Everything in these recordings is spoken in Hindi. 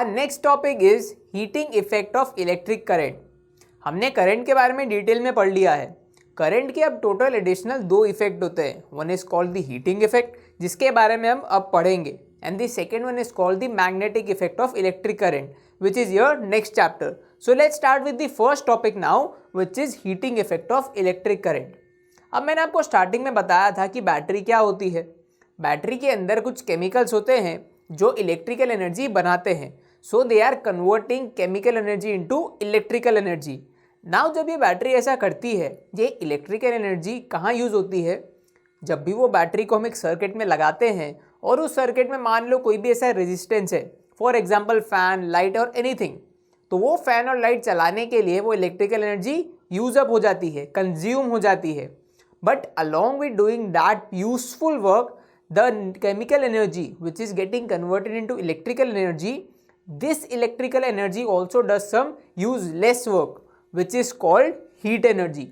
Our next topic is heating effect of electric current. हमने करंट के बारे में डिटेल में पढ़ लिया है। करंट के अब टोटल एडिशनल दो इफेक्ट होते हैं। One is called the heating effect, जिसके बारे में हम अब पढ़ेंगे, and the second one is called the magnetic effect of electric current, which is your next chapter. So let's start with the first topic now, which is heating effect of electric current. अब मैंने आपको स्टार्टिंग में बताया था कि बैटरी क्या होती है। बैटरी के अंदर कुछ केमिकल्स होते हैं जो इलेक्ट्रिकल एनर्जी बनाते हैं। So they are converting chemical energy into electrical energy. Now जब ये बैटरी ऐसा करती है, ये इलेक्ट्रिकल एनर्जी कहाँ यूज़ होती है? जब भी वो बैटरी को हम एक सर्किट में लगाते हैं और उस सर्किट में मान लो कोई भी ऐसा रेजिस्टेंस है, फॉर एग्जांपल फैन, लाइट और एनीथिंग, तो वो फैन और लाइट चलाने के लिए वो इलेक्ट्रिकल एनर्जी यूज अप हो जाती है, कंज्यूम हो जाती है। But along with doing that useful work, the chemical energy which is getting converted into electrical energy, this electrical energy also does some useless work which is called heat energy.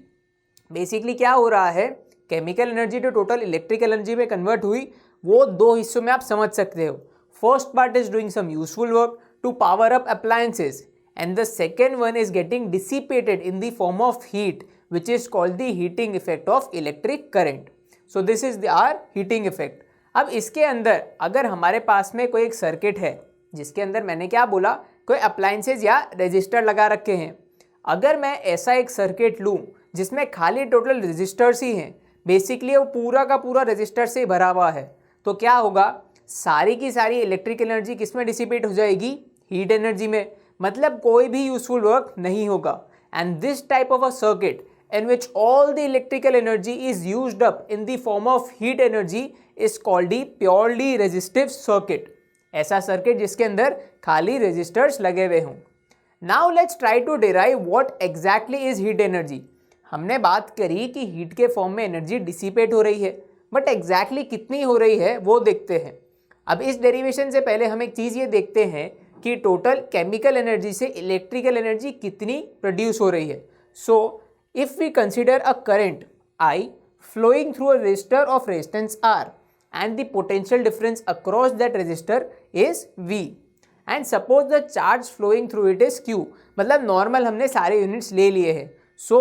Basically क्या हो रहा है, केमिकल एनर्जी जो टोटल इलेक्ट्रिकल एनर्जी में कन्वर्ट हुई, वो दो हिस्सों में आप समझ सकते हो। First part is doing some useful work to power up appliances, and the second one is getting dissipated in the form of heat which is called the heating effect of electric current. So this is our heating effect. अब इसके अंदर अगर हमारे पास में कोई एक सर्किट है जिसके अंदर मैंने क्या बोला, कोई अप्लायंसेज या रेजिस्टर लगा रखे हैं, अगर मैं ऐसा एक सर्किट लूँ जिसमें खाली टोटल रेजिस्टर्स ही हैं, बेसिकली वो पूरा का पूरा रेजिस्टर से भरा हुआ है, तो क्या होगा, सारी की सारी इलेक्ट्रिक एनर्जी किस में डिसिपेट हो जाएगी? हीट एनर्जी में। मतलब कोई भी यूजफुल वर्क नहीं होगा। And this type of a circuit in which all the electrical energy is used up in the form of heat energy is called the purely resistive circuit. ऐसा सर्किट जिसके अंदर खाली रेजिस्टर्स लगे हुए हों। Now let's try to derive what exactly is heat energy. हमने बात करी कि हीट के फॉर्म में एनर्जी डिसिपेट हो रही है, बट एग्जैक्टली कितनी हो रही है वो देखते हैं। अब इस डेरिवेशन से पहले हम एक चीज़ ये देखते हैं कि टोटल केमिकल एनर्जी से इलेक्ट्रिकल एनर्जी कितनी प्रोड्यूस हो रही है। सो if we consider a current I flowing through a resistor of resistance R and the potential difference across that resistor is V, and suppose the charge flowing through it is Q, मतलब नॉर्मल हमने सारे यूनिट्स ले लिए हैं। सो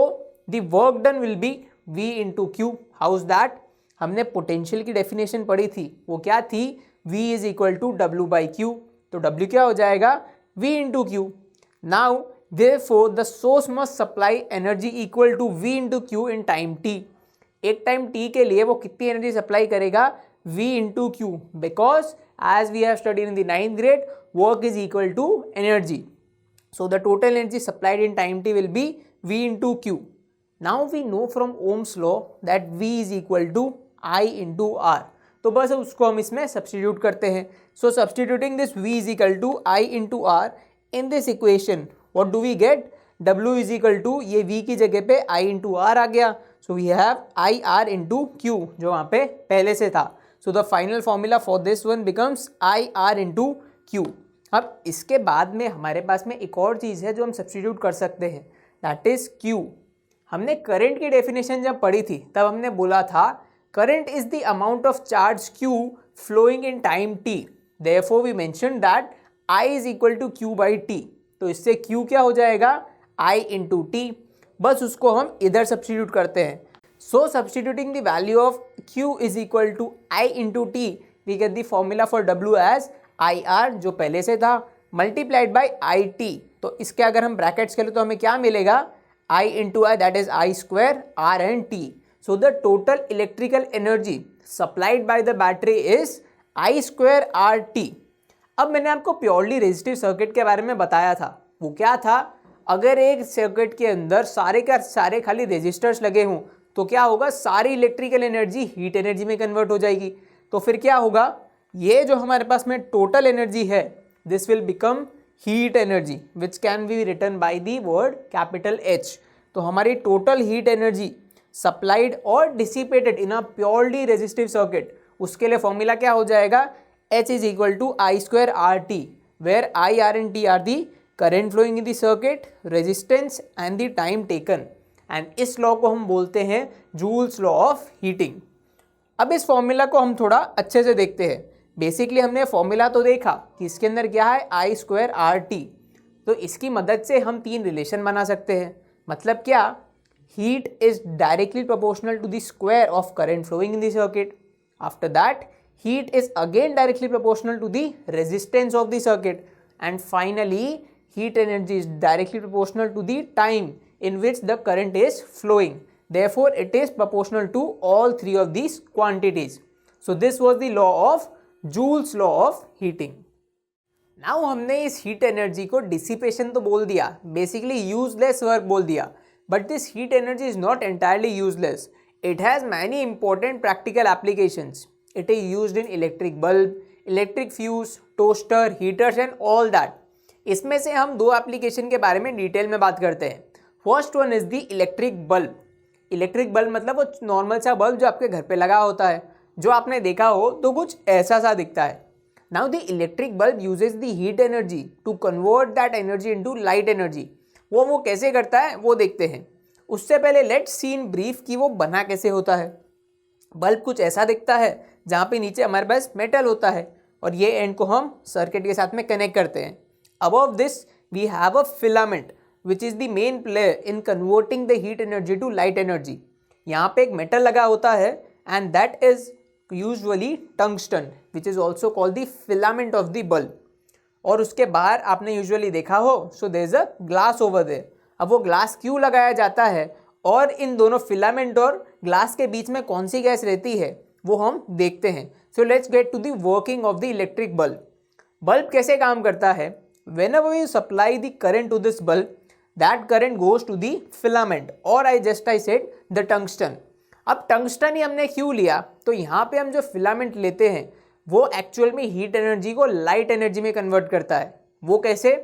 the work done will be V into Q. House that? हमने पोटेंशियल की डेफिनेशन पढ़ी थी, वो क्या थी? V is equal to W by Q. तो W क्या हो जाएगा? V into Q. Now therefore the source must supply energy equal to V into Q in time t. एक टाइम t के लिए वो कितनी एनर्जी सप्लाई करेगा? V into Q, because as we have studied in the 9th grade, work is equal to energy. So the total energy supplied in time t will be V into Q. Now we know from Ohm's law that V is equal to I into R. तो बस उसको हम इसमें सब्सटीट्यूट करते हैं। So substituting this V is equal to I into R in this equation, what do we get? W is equal to, ये V की जगह पे I into R आ गया, so we have IR into Q जो वहाँ पे पहले से था। So the final formula for this one becomes IR into Q. अब इसके बाद में हमारे पास में एक और चीज़ है जो हम सब्सटीट्यूट कर सकते हैं, that is Q. हमने करंट की डेफिनेशन जब पढ़ी थी तब हमने बोला था current is the amount of charge Q flowing in time t. Therefore we mentioned that I is equal to Q by T. तो इससे Q क्या हो जाएगा? I into T. बस उसको हम इधर सब्सटीट्यूट करते हैं। So substituting the value of Q is equal to I into T, we get the formula for W as IR जो पहले से था, मल्टीप्लाइड बाई IT। तो इसके अगर हम ब्रैकेट्स करें तो हमें क्या मिलेगा? I into I, that is I square R and T. So the total electrical energy supplied by the battery is I square RT. अब मैंने आपको प्योरली रेजिस्टिव सर्किट के बारे में बताया था। वो क्या था? अगर एक सर्किट के अंदर सारे का सारे खाली रेजिस्टर्स लगे हों तो क्या होगा? सारी इलेक्ट्रिकल एनर्जी हीट एनर्जी में कन्वर्ट हो जाएगी। तो फिर क्या होगा? ये जो हमारे पास में टोटल एनर्जी है, this will become heat energy which can be written by the word capital H. तो हमारी टोटल हीट एनर्जी सप्लाइड और dissipated in a purely resistive circuit, उसके लिए फॉर्मूला क्या हो जाएगा? H is equal to I square RT, where I, R and T are the current flowing in the circuit, resistance and the time taken. And इस लॉ को हम बोलते हैं जूल्स लॉ ऑफ हीटिंग। अब इस फॉर्मूला को हम थोड़ा अच्छे से देखते हैं। बेसिकली हमने फॉर्मूला तो देखा कि इसके अंदर क्या है I² RT, तो इसकी मदद से हम 3 रिलेशन बना सकते हैं। मतलब क्या, heat is directly proportional to the square of current flowing in the circuit. After that heat is again directly proportional to the resistance of the circuit, and finally heat energy is directly proportional to the time in which the current is flowing. Therefore it is proportional to all three of these quantities. So this was the law of Joule's law of heating. Now हमने इस heat energy को dissipation तो बोल दिया, basically useless work बोल दिया, but this heat energy is not entirely useless. It has many important practical applications. It is used in electric bulb, electric fuse, toaster, heaters and all that. इसमें से हम 2 एप्लीकेशन के बारे में डिटेल में बात करते हैं। First one is the electric bulb. Electric bulb मतलब वो नॉर्मल सा बल्ब जो आपके घर पे लगा होता है, जो आपने देखा हो तो कुछ ऐसा सा दिखता है। Now the electric bulb uses the heat energy to convert that energy into light energy. वो कैसे करता है वो देखते हैं। उससे पहले लेट्स सी इन ब्रीफ कि वो बना कैसे होता है। बल्ब कुछ ऐसा दिखता है जहाँ पे नीचे हमारे पास मेटल होता है और ये एंड को हम सर्किट के साथ में कनेक्ट करते हैं। Above this we have a filament which is the main player in converting the heat energy to light energy. यहाँ पे एक मेटल लगा होता है and that is usually tungsten which is also called the filament of the bulb. और उसके बाहर आपने यूजुअली देखा हो so there is a glass over there. अब वो ग्लास क्यों लगाया जाता है और इन दोनों फिलामेंट और ग्लास के बीच में कौन सी गैस रहती है वो हम देखते हैं। So let's get to the working of the electric bulb. Bulb कैसे काम करता है, whenever you supply the current to this bulb that current goes to the filament और आई सेड द टंगस्टन। अब टंगस्टन ही हमने क्यों लिया, तो यहाँ पे हम जो फिलामेंट लेते हैं वो एक्चुअल में हीट एनर्जी को लाइट एनर्जी में कन्वर्ट करता है। वो कैसे,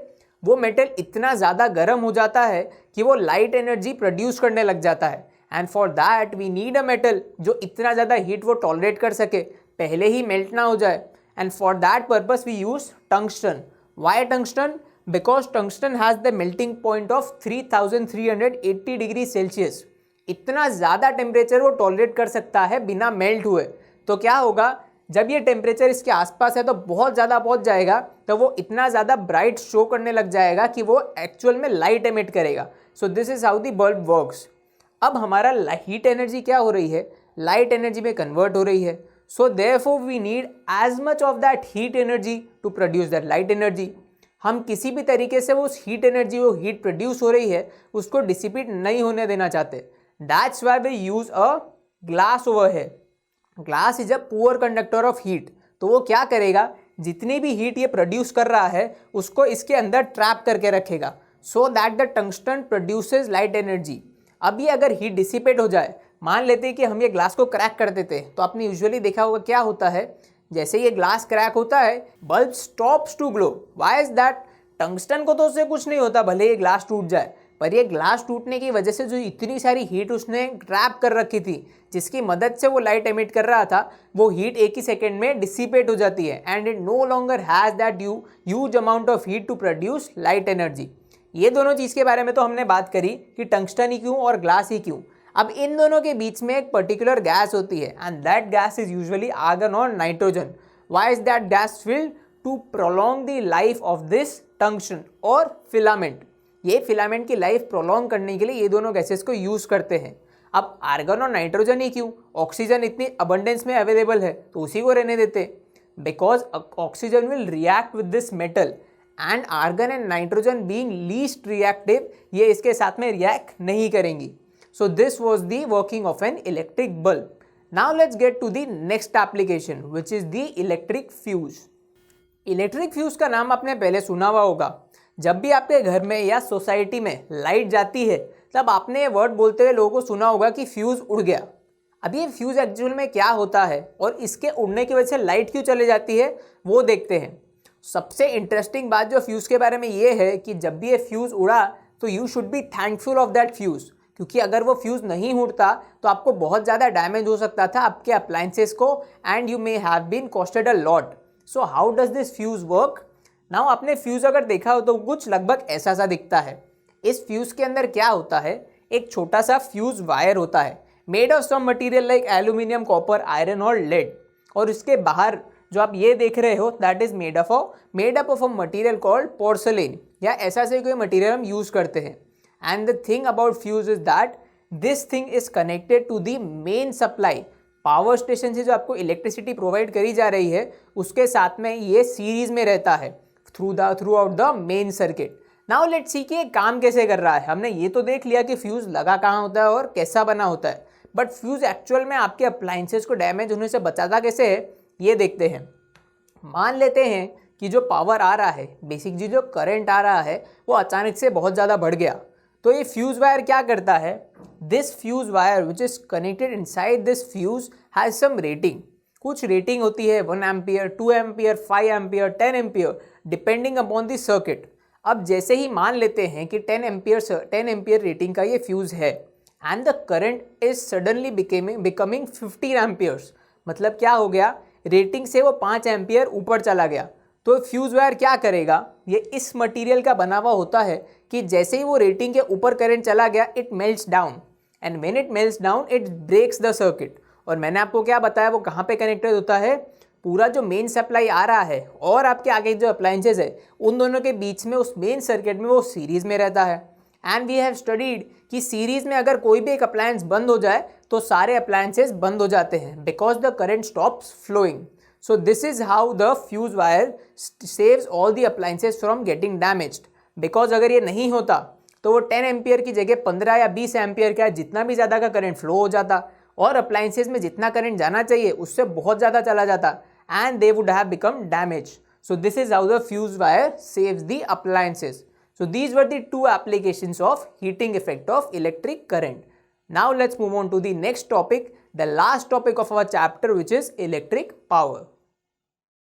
वो मेटल इतना ज़्यादा गर्म हो जाता है कि वो लाइट एनर्जी प्रोड्यूस करने लग जाता है and for that we need a metal जो इतना ज़्यादा हीट वो टॉलरेट कर सके, पहले ही मेल्ट ना हो जाए। And for that purpose we use tungsten. Why tungsten, because tungsten has the melting point of 3380 degree Celsius. इतना ज़्यादा टेम्परेचर वो टॉलरेट कर सकता है बिना मेल्ट हुए। तो क्या होगा, जब ये टेम्परेचर इसके आसपास है तो बहुत ज़्यादा पहुंच जाएगा, तो वो इतना ज़्यादा ब्राइट शो करने लग जाएगा कि वो एक्चुअल में लाइट एमिट करेगा। सो this is how the bulb works. अब हमारा हीट एनर्जी क्या हो रही है, लाइट एनर्जी में कन्वर्ट हो रही है। So therefore we need as much of that heat energy to produce that light energy. हम किसी भी तरीके से वो हीट एनर्जी, वो हीट प्रोड्यूस हो रही है, उसको डिसिपेट नहीं होने देना चाहते। That's why we use a glass over here. Glass is a poor conductor of heat. तो वो क्या करेगा, जितनी भी हीट ये प्रोड्यूस कर रहा है उसको इसके अंदर ट्रैप करके रखेगा so that the tungsten produces light energy. अब ये अगर हीट डिसिपेट हो जाए, मान लेते हैं कि हम ये ग्लास को क्रैक कर देते हैं, तो आपने यूजुअली देखा होगा क्या होता है, जैसे ये ग्लास क्रैक होता है bulb stops to glow. Why is that, tungsten को तो उससे कुछ नहीं होता भले ये ग्लास टूट जाए, पर ये ग्लास टूटने की वजह से जो इतनी सारी हीट उसने ट्रैप कर रखी थी जिसकी मदद से वो लाइट एमिट कर रहा था, वो हीट एक ही सेकेंड में डिसिपेट हो जाती है and it no longer has that huge amount of heat to produce light energy. ये दोनों चीज़ के बारे में तो हमने बात करी कि टंगस्टन ही क्यों और ग्लास ही क्यों। अब इन दोनों के बीच में एक पर्टिकुलर गैस होती है and that gas is usually argon और nitrogen. Why is that gas filled, to prolong the life of this tungsten और फिलामेंट। ये फिलामेंट की लाइफ प्रोलॉन्ग करने के लिए ये दोनों गैसेस को यूज़ करते हैं। अब आर्गन और नाइट्रोजन ही क्यों, ऑक्सीजन इतनी अबंडेंस में अवेलेबल है तो उसी को रहने देते। Because oxygen will react with this metal and argon and nitrogen being least reactive, ये इसके साथ में रिएक्ट नहीं करेंगी। So this was the working of an electric bulb. Now let's get to the next application which is the electric fuse. Electric fuse का नाम आपने पहले सुना हुआ होगा। जब भी आपके घर में या सोसाइटी में लाइट जाती है तब आपने ये वर्ड बोलते हुए लोगों को सुना होगा कि फ्यूज़ उड़ गया। अब ये फ्यूज़ एक्चुअल में क्या होता है और इसके उड़ने की वजह से लाइट क्यों चले जाती है वो देखते हैं। सबसे इंटरेस्टिंग बात जो फ्यूज़ के बारे में ये है कि जब भी ये फ्यूज़ उड़ा तो you should be thankful of that fuse, क्योंकि अगर वो फ्यूज़ नहीं उड़ता तो आपको बहुत ज़्यादा डैमेज हो सकता था आपके अप्लायंसेस को and you may have been costed a lot. So how does this fuse work. Now आपने फ्यूज़ अगर देखा हो तो कुछ लगभग ऐसा सा दिखता है। इस फ्यूज़ के अंदर क्या होता है, एक छोटा सा फ्यूज़ वायर होता है made of some material like aluminium, copper, iron और लेड, और इसके बाहर जो आप ये देख रहे हो that is made up of a material called porcelain, या ऐसा से कोई मटीरियल हम यूज करते हैं। And the thing about fuse is that this thing is connected to the main supply. Power station से जो आपको इलेक्ट्रिसिटी प्रोवाइड करी जा रही है उसके साथ में ये सीरीज में रहता है through out the main circuit. Now let's see कि ये काम कैसे कर रहा है। हमने ये तो देख लिया कि फ्यूज लगा कहाँ होता है और कैसा बना होता है, बट फ्यूज एक्चुअल में आपके अप्लायंसेस को डैमेज होने से बचाता कैसे है ये देखते हैं। मान लेते हैं कि जो पावर आ रहा है, बेसिकली जो करंट आ रहा है वो अचानक से बहुत ज़्यादा बढ़ गया, तो ये फ्यूज वायर क्या करता है, this fuse wire which is connected inside this fuse has some rating. कुछ रेटिंग होती है 1 ampere, 2 ampere, 5 ampere, 10 ampere depending upon the circuit. अब जैसे ही मान लेते हैं कि 10 एम्पियर रेटिंग का ये फ्यूज है and the current is suddenly becoming 15 amperes, मतलब क्या हो गया, रेटिंग से वो 5 एम्पियर ऊपर चला गया, तो फ्यूज वायर क्या करेगा, ये इस मटेरियल का बना हुआ होता है कि जैसे ही वो रेटिंग के ऊपर करंट चला गया it melts down, and when it melts down it breaks the circuit. और मैंने आपको क्या बताया वो कहाँ पे कनेक्टेड होता है, पूरा जो मेन सप्लाई आ रहा है और आपके आगे जो अप्लायंसेज है उन दोनों के बीच में उस मेन सर्किट में वो सीरीज में रहता है। एंड वी हैव स्टडीड कि सीरीज में अगर कोई भी एक अप्लायंस बंद हो जाए तो सारे अप्लायंसेज बंद हो जाते हैं because the current stops flowing. So this is how the fuse wire saves all the appliances from getting damaged. Because अगर ये नहीं होता तो वो 10 एम्पियर की जगह 15 या 20 एम्पियर का जितना भी ज़्यादा का करंट फ्लो हो जाता और अप्लायंसेज में जितना करंट जाना चाहिए उससे बहुत ज़्यादा चला जाता and they would have become damage. So this is how the fuse wire saves the appliances. So these were the two applications of heating effect of electric current. Now let's move on to the next topic, the last topic of our chapter, which is electric power.